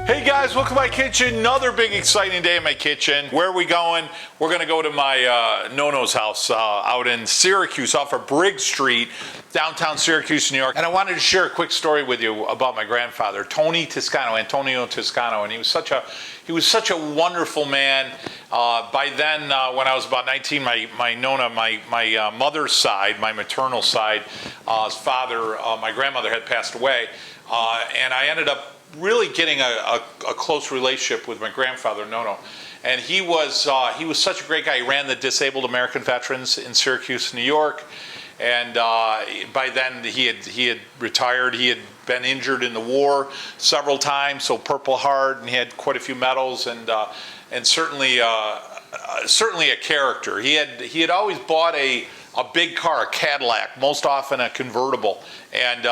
Hey guys, welcome to my kitchen. Another big exciting day in my kitchen. Where are we going? We're gonna go to my Nono's house out in Syracuse off of Briggs Street, downtown Syracuse, New York. And I wanted to share a quick story with you about my grandfather, Antonio Toscano, and he was such a wonderful man. By then, when I was about 19, my Nona, my mother's side, my maternal side, his father, my grandmother had passed away, and I ended up really getting a close relationship with my grandfather, Nono. And he was such a great guy. He ran the Disabled American Veterans in Syracuse, New York. And by then he had retired. He had been injured in the war several times, so Purple Heart, and he had quite a few medals, and certainly a character. He had always bought a big car, a Cadillac, most often a convertible, and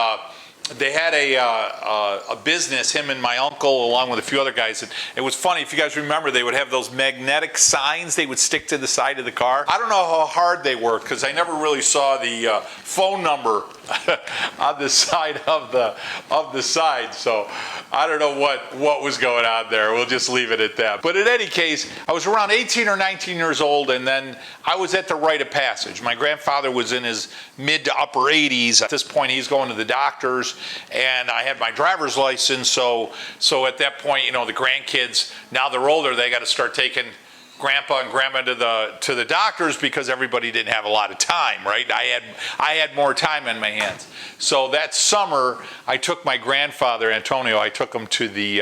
they had a business, him and my uncle, along with a few other guys. And it was funny, if you guys remember, they would have those magnetic signs they would stick to the side of the car. I don't know how hard they worked, because I never really saw the phone number on the side of the side. So I don't know what was going on there. We'll just leave it at that. But in any case, I was around 18 or 19 years old, and then I was at the rite of passage. My grandfather was in his mid to upper 80s. At this point, he's going to the doctors, and I had my driver's license. So at that point, you know, the grandkids, now they're older, they got to start taking Grandpa and Grandma to the doctors, because everybody didn't have a lot of time, right? I had more time on my hands. So that summer, I took my grandfather Antonio. I took him to the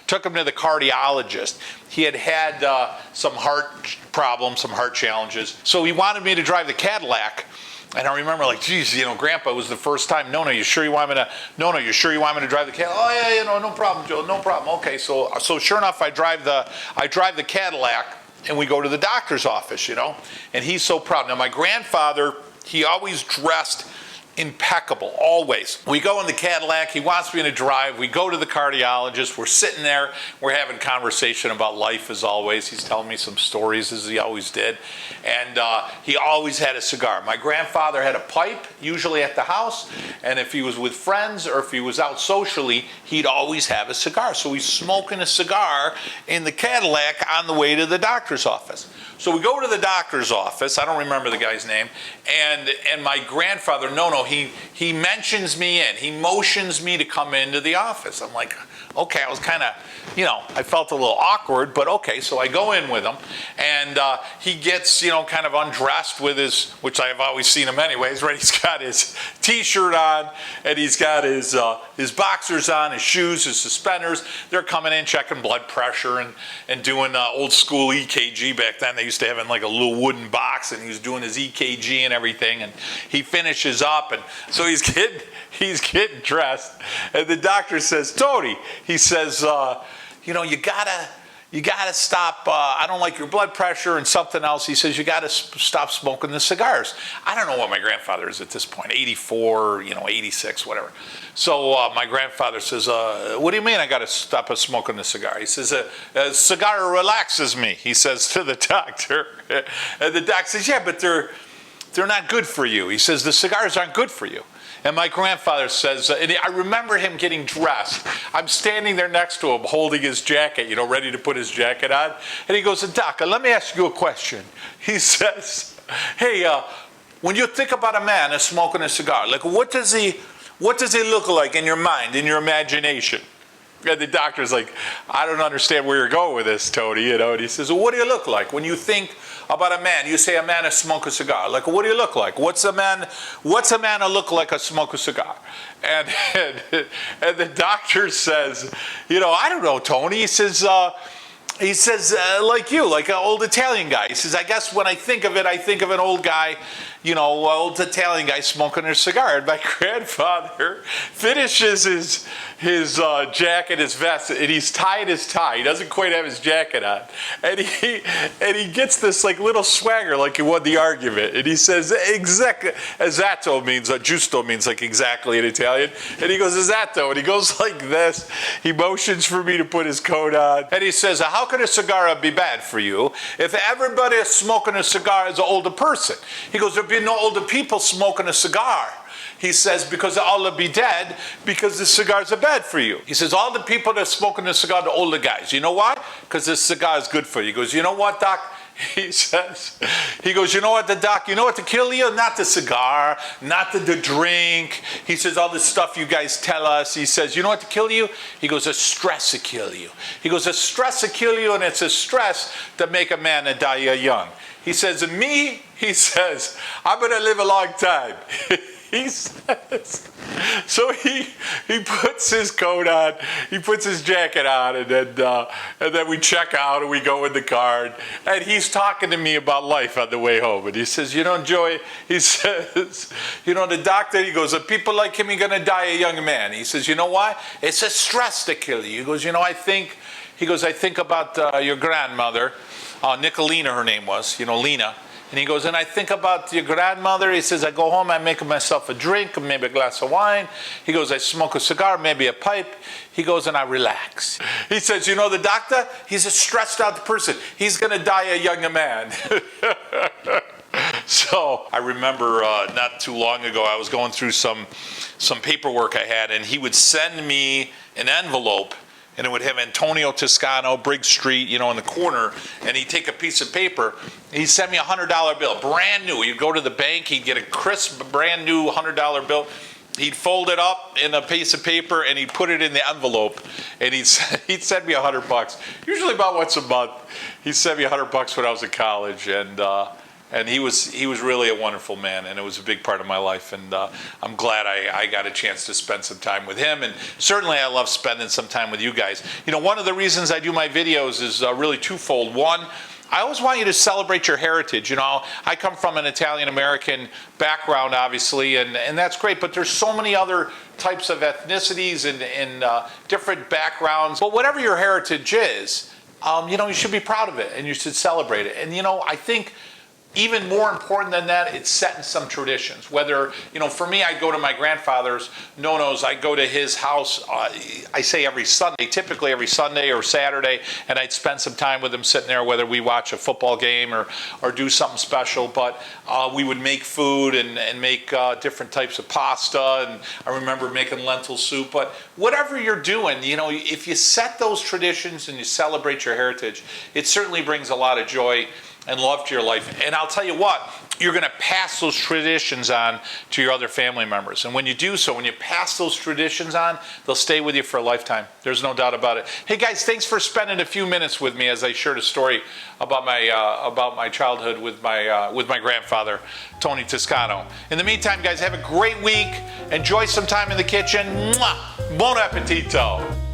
cardiologist. He had some heart problems, some heart challenges. So he wanted me to drive the Cadillac. And I remember, like, geez, you know, Grandpa, it was the first time. No, you sure you want me to drive the Cadillac? Oh yeah, you know, no problem, Joe, no problem. Okay, so sure enough, I drive the Cadillac, and we go to the doctor's office, you know, and he's so proud. Now, my grandfather, he always dressed impeccable, always. We go in the Cadillac, he wants me to drive, we go to the cardiologist, we're sitting there, we're having conversation about life as always. He's telling me some stories, as he always did, and he always had a cigar. My grandfather had a pipe, usually at the house, and if he was with friends or if he was out socially, he'd always have a cigar. So he's smoking a cigar in the Cadillac on the way to the doctor's office. So we go to the doctor's office, I don't remember the guy's name, and my grandfather, Nono, he mentions me in. He motions me to come into the office. I'm like, okay, I was kind of, you know, I felt a little awkward, but okay, so I go in with him, and he gets, you know, kind of undressed with his, which I've always seen him anyways, right? He's got his t-shirt on, and he's got his boxers on, his shoes, his suspenders. They're coming in, checking blood pressure and doing old school EKG. Back then, they used to have in like a little wooden box, and he was doing his EKG and everything, and he finishes up, and so he's getting dressed, and the doctor says, Tony, he says, you know, you gotta stop, I don't like your blood pressure and something else. He says, you gotta stop smoking the cigars. I don't know what my grandfather is at this point, 84, you know, 86, whatever. So my grandfather says, what do you mean I gotta stop smoking the cigar? He says, a cigar relaxes me, he says to the doctor. And the doctor says, yeah, but they're not good for you. He says, the cigars aren't good for you. And my grandfather says, and I remember him getting dressed. I'm standing there next to him, holding his jacket, you know, ready to put his jacket on. And he goes, Doc, let me ask you a question. He says, hey, when you think about a man that's smoking a cigar, like what does he look like in your mind, in your imagination? And the doctor's like, I don't understand where you're going with this, Tony, you know. And he says, well, what do you look like when you think about a man? You say a man that smokes a cigar. Like, what do you look like? What's a man that look like a smoke a cigar? And the doctor says, you know, I don't know, Tony. He says, like you, like an old Italian guy. He says, I guess when I think of it, I think of an old guy, you know, old Italian guy smoking a cigar. And my grandfather finishes his jacket, his vest, and he's tied his tie. He doesn't quite have his jacket on. And he gets this like little swagger, like he won the argument. And he says, exactly, esatto means, giusto means like exactly in Italian. And he goes, esatto. And he goes like this. He motions for me to put his coat on. And he says, how could a cigar be bad for you if everybody is smoking a cigar is an older person? He goes, there'd be no older people smoking a cigar. He says, because all will be dead because the cigars are bad for you. He says, all the people that are smoking the cigar, the older guys. You know why? Because this cigar is good for you. He goes, you know what, Doc? He says, he goes, you know what, the doc, you know what to kill you? Not the cigar, not the drink. He says, all this stuff you guys tell us. He says, you know what to kill you? He goes, a stress to kill you. He goes, a stress to kill you, and it's a stress to make a man that die young. He says, and me, he says, I'm going to live a long time. He says, so he puts his coat on, he puts his jacket on, and then we check out and we go in the car, and he's talking to me about life on the way home. And he says, you know, Joey, he says, you know, the doctor, he goes, people like him, you're going to die a young man. He says, you know why? It's a stress to kill you. He goes, you know, I think about your grandmother, Nicolina her name was, you know, Lena. And he goes, and I think about your grandmother. He says, I go home, I make myself a drink, maybe a glass of wine. He goes, I smoke a cigar, maybe a pipe. He goes, and I relax. He says, you know the doctor? He's a stressed out person. He's going to die a young man. So I remember not too long ago, I was going through some paperwork I had, and he would send me an envelope, and it would have Antonio Toscano, Briggs Street, you know, in the corner, and he'd take a piece of paper. He'd send me a $100 bill, brand new. He'd go to the bank, he'd get a crisp, brand new $100 bill. He'd fold it up in a piece of paper, and he'd put it in the envelope, and he'd send me $100, usually about once a month. He sent me $100 when I was in college, and he was really a wonderful man, and it was a big part of my life, and I'm glad I got a chance to spend some time with him, and certainly I love spending some time with you guys. You know, one of the reasons I do my videos is really twofold. One, I always want you to celebrate your heritage. You know, I come from an Italian-American background, obviously, and that's great, but there's so many other types of ethnicities and different backgrounds. But whatever your heritage is, you know, you should be proud of it, and you should celebrate it. And, you know, I think even more important than that, it's setting some traditions. Whether, you know, for me, I go to my grandfather's, Nono's, I go to his house, I say every Sunday, typically every Sunday or Saturday, and I'd spend some time with him sitting there, whether we watch a football game or do something special. But we would make food and make different types of pasta, and I remember making lentil soup. But whatever you're doing, you know, if you set those traditions and you celebrate your heritage, it certainly brings a lot of joy and love to your life. And I'll tell you what, you're going to pass those traditions on to your other family members. And when you do so, when you pass those traditions on, they'll stay with you for a lifetime. There's no doubt about it. Hey guys, thanks for spending a few minutes with me as I shared a story about my childhood with my grandfather, Tony Toscano. In the meantime, guys, have a great week. Enjoy some time in the kitchen. Mwah! Buon appetito.